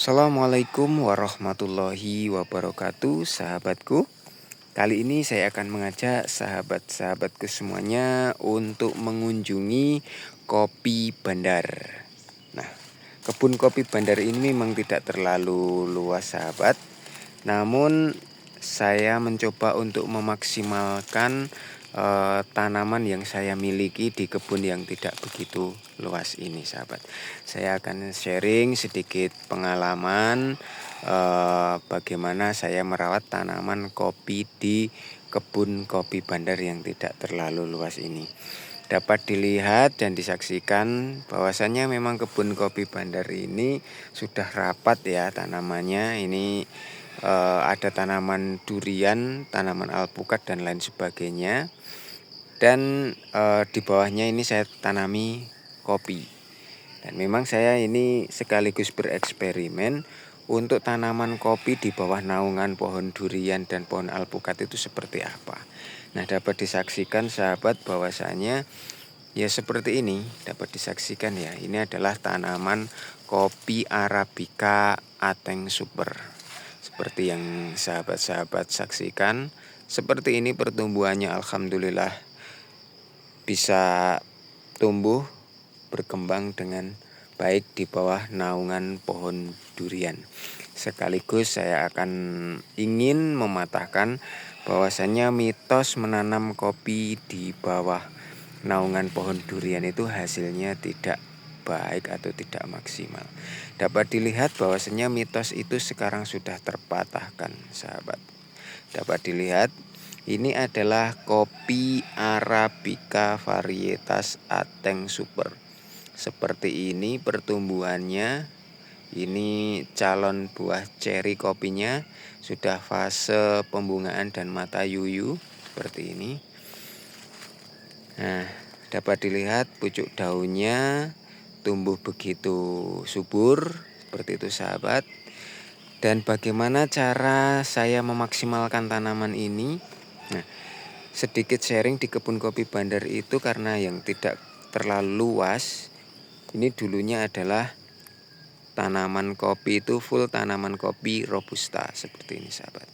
Assalamualaikum warahmatullahi wabarakatuh, sahabatku. Kali ini saya akan mengajak sahabat-sahabatku semuanya untuk mengunjungi Kopi Bandar. Nah, kebun kopi Bandar ini memang tidak terlalu luas, sahabat. Namun saya mencoba untuk memaksimalkan tanaman yang saya miliki di kebun yang tidak begitu luas ini, sahabat. Saya akan sharing sedikit pengalaman bagaimana saya merawat tanaman kopi di kebun kopi Bandar yang tidak terlalu luas ini. Dapat dilihat dan disaksikan bahwasannya memang kebun kopi Bandar ini sudah rapat ya tanamannya. Ini ada tanaman durian, tanaman alpukat dan lain sebagainya. Dan di bawahnya ini saya tanami kopi. Dan memang saya ini sekaligus bereksperimen untuk tanaman kopi di bawah naungan pohon durian dan pohon alpukat itu seperti apa. Nah, dapat disaksikan sahabat bahwasanya ya seperti ini, dapat disaksikan ya. Ini adalah tanaman kopi Arabica Ateng Super. Seperti yang sahabat-sahabat saksikan, seperti ini pertumbuhannya, alhamdulillah bisa tumbuh berkembang dengan baik di bawah naungan pohon durian. Sekaligus saya akan ingin mematahkan bahwasannya mitos menanam kopi di bawah naungan pohon durian itu hasilnya tidak baik atau tidak maksimal. Dapat dilihat bahwasannya mitos itu sekarang sudah terpatahkan, sahabat. Dapat dilihat ini adalah kopi Arabica varietas Ateng Super. Seperti ini pertumbuhannya. Ini calon buah ceri kopinya sudah fase pembungaan dan mata yuyu seperti ini. Nah, dapat dilihat pucuk daunnya tumbuh begitu subur seperti itu, sahabat. Dan bagaimana cara saya memaksimalkan tanaman ini? Nah, sedikit sharing di kebun kopi Bandar itu karena yang tidak terlalu luas. Ini dulunya adalah tanaman kopi itu full tanaman kopi robusta seperti ini, sahabat.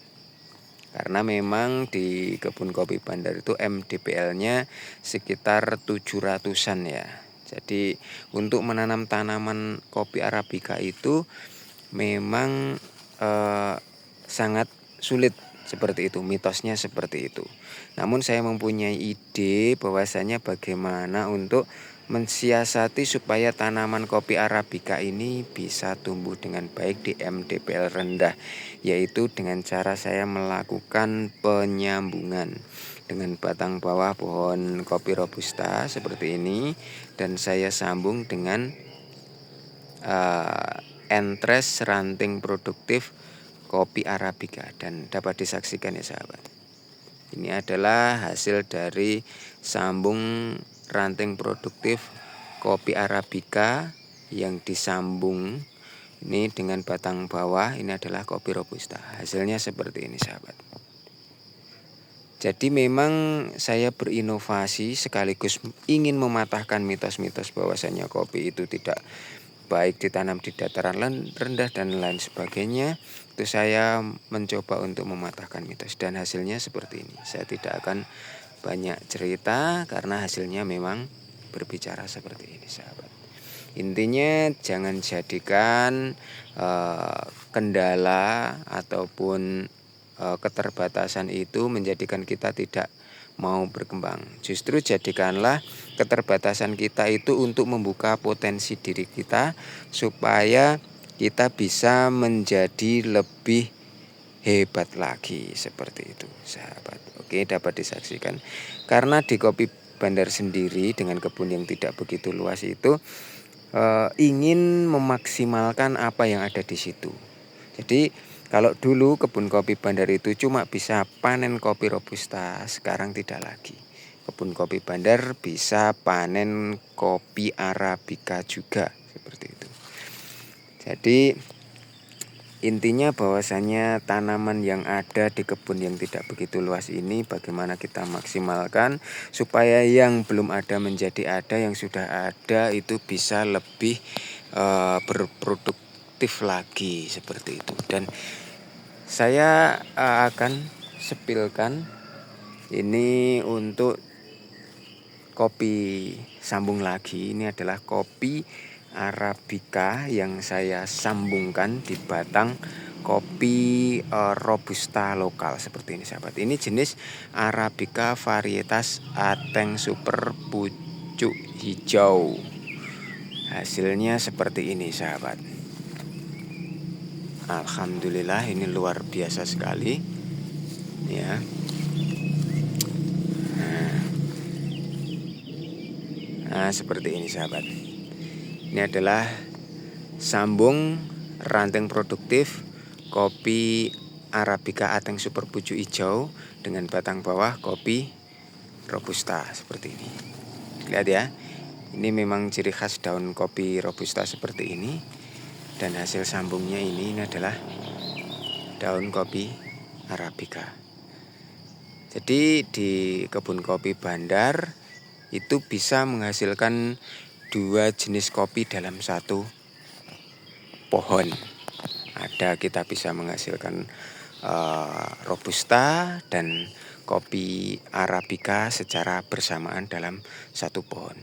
Karena memang di kebun kopi Bandar itu MDPL-nya sekitar 700-an ya. Jadi untuk menanam tanaman kopi Arabica itu memang sangat sulit seperti itu, mitosnya seperti itu. Namun saya mempunyai ide bahwasanya bagaimana untuk mensiasati supaya tanaman kopi Arabica ini bisa tumbuh dengan baik di MDPL rendah, yaitu dengan cara saya melakukan penyambungan dengan batang bawah pohon kopi robusta seperti ini, dan saya sambung dengan entres ranting produktif kopi Arabica. Dan dapat disaksikan ya, sahabat. Ini adalah hasil dari sambung ranting produktif kopi Arabica yang disambung ini dengan batang bawah. Ini adalah kopi robusta. Hasilnya seperti ini, sahabat. Jadi memang saya berinovasi sekaligus ingin mematahkan mitos-mitos bahwasanya kopi itu tidak baik ditanam di dataran rendah dan lain sebagainya. Itu saya mencoba untuk mematahkan mitos dan hasilnya seperti ini. Saya tidak akan banyak cerita karena hasilnya memang berbicara seperti ini, sahabat. Intinya jangan jadikan kendala ataupun keterbatasan itu menjadikan kita tidak mau berkembang. Justru jadikanlah keterbatasan kita itu untuk membuka potensi diri kita supaya kita bisa menjadi lebih hebat lagi seperti itu, sahabat. Oke, dapat disaksikan. Karena di Kopi Bandar sendiri dengan kebun yang tidak begitu luas itu ingin memaksimalkan apa yang ada di situ. Jadi kalau dulu kebun kopi Bandar itu cuma bisa panen kopi robusta, sekarang tidak lagi. Kebun kopi Bandar bisa panen kopi Arabica juga seperti itu. Jadi intinya bahwasannya tanaman yang ada di kebun yang tidak begitu luas ini bagaimana kita maksimalkan supaya yang belum ada menjadi ada, yang sudah ada itu bisa lebih produktif lagi seperti itu. Dan saya akan spillkan ini untuk kopi sambung lagi. Ini adalah kopi Arabica yang saya sambungkan di batang kopi Robusta lokal seperti ini sahabat. Ini jenis Arabica varietas Ateng Super pucuk hijau. Hasilnya seperti ini sahabat. Alhamdulillah ini luar biasa sekali ya. Nah, seperti ini sahabat. Ini adalah sambung ranting produktif kopi Arabica Ateng Super pucuk hijau dengan batang bawah kopi Robusta seperti ini. Lihat ya. Ini memang ciri khas daun kopi Robusta seperti ini. Dan hasil sambungnya ini adalah daun kopi Arabica. Jadi di kebun kopi Bandar itu bisa menghasilkan 2 jenis kopi dalam satu pohon. Kita bisa menghasilkan Robusta dan kopi Arabica secara bersamaan dalam satu pohon.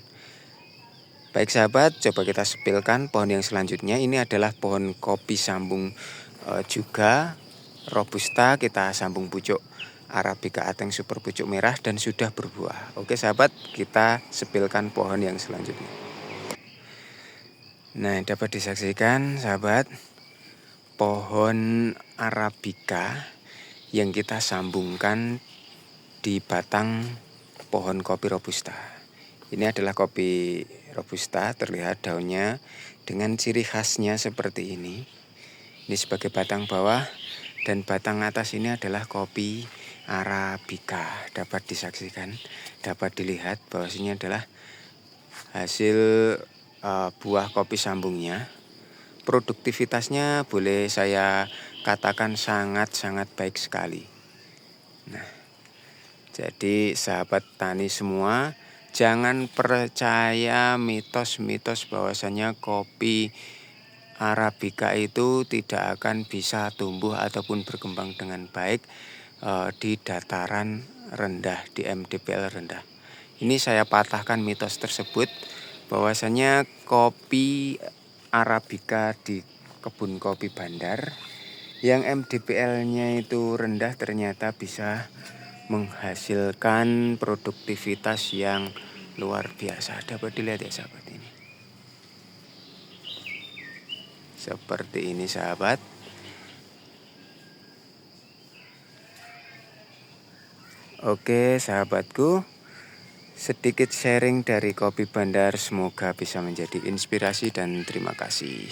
Baik sahabat, coba kita spillkan pohon yang selanjutnya. Ini adalah pohon kopi sambung juga Robusta, kita sambung pucuk Arabica Ateng Super pucuk merah dan sudah berbuah. Oke sahabat, kita spillkan pohon yang selanjutnya. Nah, dapat disaksikan sahabat, pohon Arabica yang kita sambungkan di batang pohon kopi Robusta. Ini adalah kopi Robusta, terlihat daunnya dengan ciri khasnya seperti ini. Ini sebagai batang bawah dan batang atas ini adalah kopi Arabica. Dapat disaksikan, dapat dilihat bahwasanya adalah hasil buah kopi sambungnya. Produktivitasnya boleh saya katakan sangat-sangat baik sekali. Nah, jadi sahabat tani semua, jangan percaya mitos-mitos bahwasanya kopi Arabica itu tidak akan bisa tumbuh ataupun berkembang dengan baik di dataran rendah, di MDPL rendah. Ini saya patahkan mitos tersebut bahwasanya kopi Arabica di kebun kopi Bandar yang MDPL-nya itu rendah ternyata bisa menghasilkan produktivitas yang luar biasa. Dapat dilihat ya sahabat ini. Seperti ini sahabat. Oke sahabatku, sedikit sharing dari kopi Bandar, semoga bisa menjadi inspirasi dan terima kasih.